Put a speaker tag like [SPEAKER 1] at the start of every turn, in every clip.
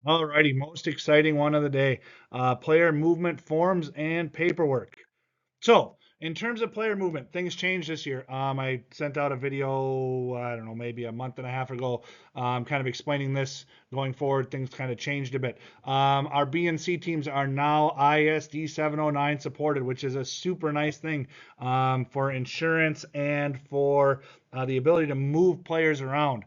[SPEAKER 1] Alrighty, most exciting one of the day. Player movement forms and paperwork. So, in terms of player movement, things changed this year. I sent out a video, I don't know, maybe a month and a half ago, kind of explaining this going forward. Things kind of changed a bit. Our B and C teams are now ISD 709 supported, which is a super nice thing for insurance and for the ability to move players around.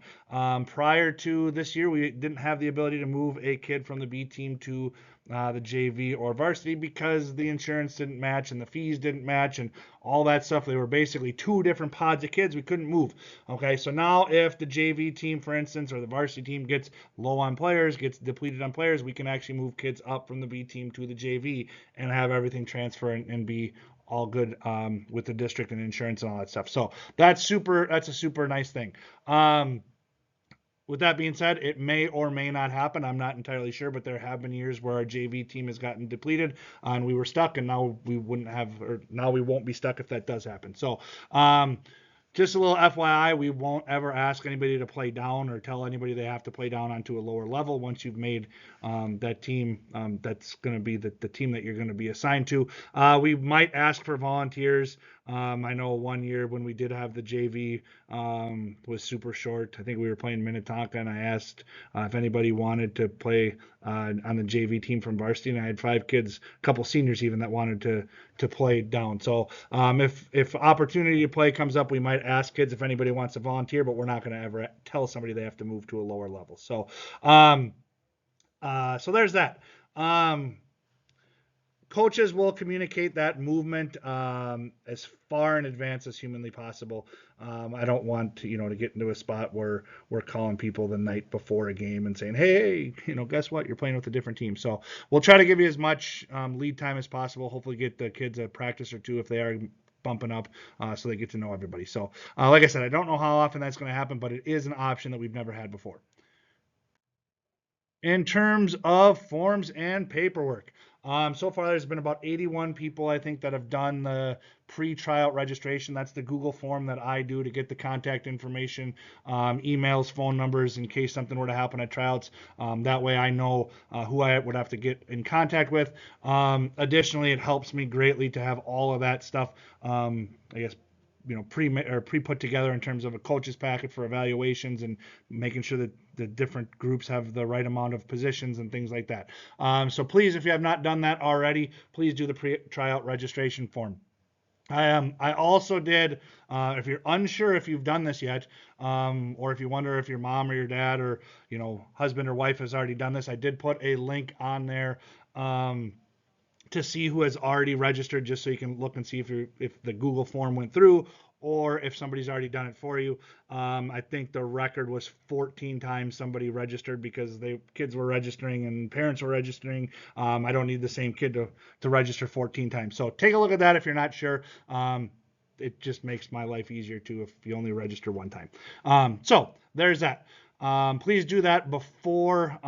[SPEAKER 1] Prior to this year, we didn't have the ability to move a kid from the B team to the JV or varsity because the insurance didn't match and the fees didn't match and all that stuff. They were basically two different pods of kids we couldn't move. Okay, so now if the JV team, for instance, or the varsity team gets low on players, gets depleted on players, we can actually move kids up from the B team to the JV and have everything transfer and be all good with the district and insurance and all that stuff. So that's super. That's a super nice thing. With that being said, it may or may not happen. I'm not entirely sure, but there have been years where our JV team has gotten depleted and we were stuck, and now we wouldn't have, or now we won't be stuck if that does happen. So, just a little FYI, we won't ever ask anybody to play down or tell anybody they have to play down onto a lower level once you've made that team. That's going to be the team that you're going to be assigned to. We might ask for volunteers. I know one year when we did have the JV was super short. I think we were playing Minnetonka, and I asked if anybody wanted to play on the JV team from varsity, and I had five kids, a couple seniors even, that wanted to play down. So if opportunity to play comes up, we might ask kids if anybody wants to volunteer, but we're not going to ever tell somebody they have to move to a lower level. Um, so there's that. Um, Coaches will communicate that movement as far in advance as humanly possible. I don't want to, to get into a spot where we're calling people the night before a game and saying, "Hey, guess what? You're playing with a different team." So we'll try to give you as much lead time as possible. Hopefully, get the kids a practice or two if they are bumping up, so they get to know everybody. So, like I said, I don't know how often that's going to happen, but it is an option that we've never had before. In terms of forms and paperwork, so far there's been about 81 people I think that have done the pre-tryout registration. That's the Google form that I do to get the contact information, emails, phone numbers in case something were to happen at tryouts. That way I know who I would have to get in contact with. Additionally, it helps me greatly to have all of that stuff. I guess pre put together in terms of a coach's packet for evaluations and making sure that the different groups have the right amount of positions and things like that. So please, if you have not done that already, please do the tryout registration form. I also did, if you're unsure if you've done this yet, or if you wonder if your mom or your dad or, husband or wife has already done this, I did put a link on there. To see who has already registered, just so you can look and see if the Google form went through or if somebody's already done it for you. I think the record was 14 times somebody registered because kids were registering and parents were registering. I don't need the same kid to register 14 times. So take a look at that if you're not sure. It just makes my life easier too if you only register one time. So there's that. Please do that before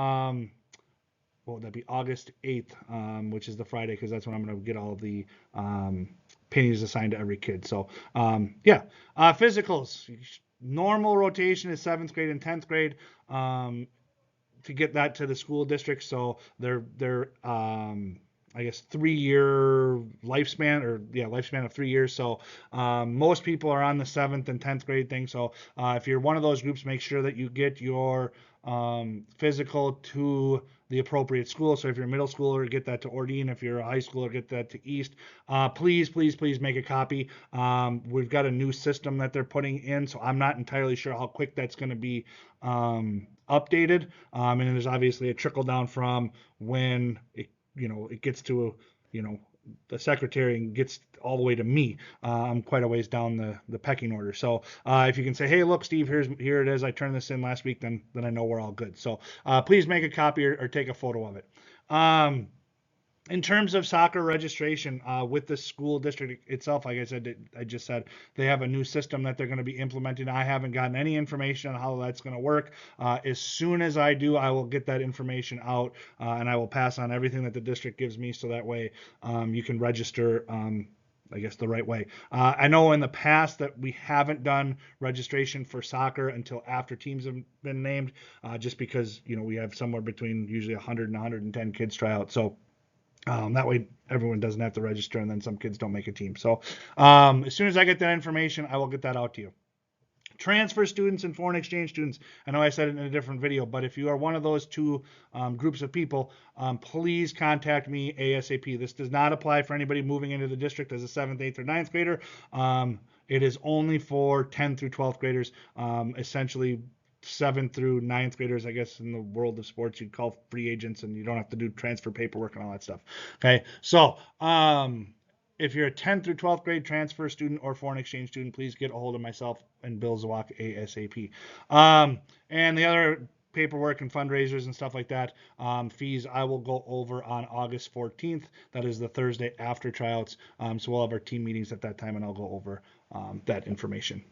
[SPEAKER 1] what would that be, August 8th, which is the Friday, because that's when I'm going to get all of the pennies assigned to every kid. So, yeah. Physicals. Normal rotation is 7th grade and 10th grade. To get that to the school district. So they're I guess 3 year lifespan, or yeah, lifespan of 3 years. So most people are on the 7th and 10th grade thing. So if you're one of those groups, make sure that you get your physical to the appropriate school. So if you're a middle schooler, get that to Ordine. If you're a high schooler, get that to East. Please, please, please make a copy. We've got a new system that they're putting in, so I'm not entirely sure how quick that's going to be updated. And there's obviously a trickle down from when it gets to the secretary and gets all the way to me. I'm quite a ways down the pecking order. So if you can say, "Hey, look, Steve, here it is. I turned this in last week," then I know we're all good. So please make a copy or take a photo of it. Um, in terms of soccer registration with the school district itself, like I just said, they have a new system that they're going to be implementing. I haven't gotten any information on how that's going to work. As soon as I do, I will get that information out, and I will pass on everything that the district gives me, so that way you can register I guess the right way. I know in the past that we haven't done registration for soccer until after teams have been named, just because we have somewhere between usually 100 and 110 kids try out. So that way everyone doesn't have to register, and then some kids don't make a team. So as soon as I get that information, I will get that out to you. Transfer students and foreign exchange students. I know I said it in a different video, but if you are one of those two groups of people, please contact me ASAP. This does not apply for anybody moving into the district as a 7th, 8th, or 9th grader. It is only for 10th through 12th graders, essentially 7th through 9th graders, I guess in the world of sports, you'd call free agents, and you don't have to do transfer paperwork and all that stuff. Okay, so if you're a 10th through 12th grade transfer student or foreign exchange student, please get a hold of myself and Bill Zawak ASAP. And the other paperwork and fundraisers and stuff like that, fees, I will go over on August 14th. That is the Thursday after tryouts. So we'll have our team meetings at that time, and I'll go over that information.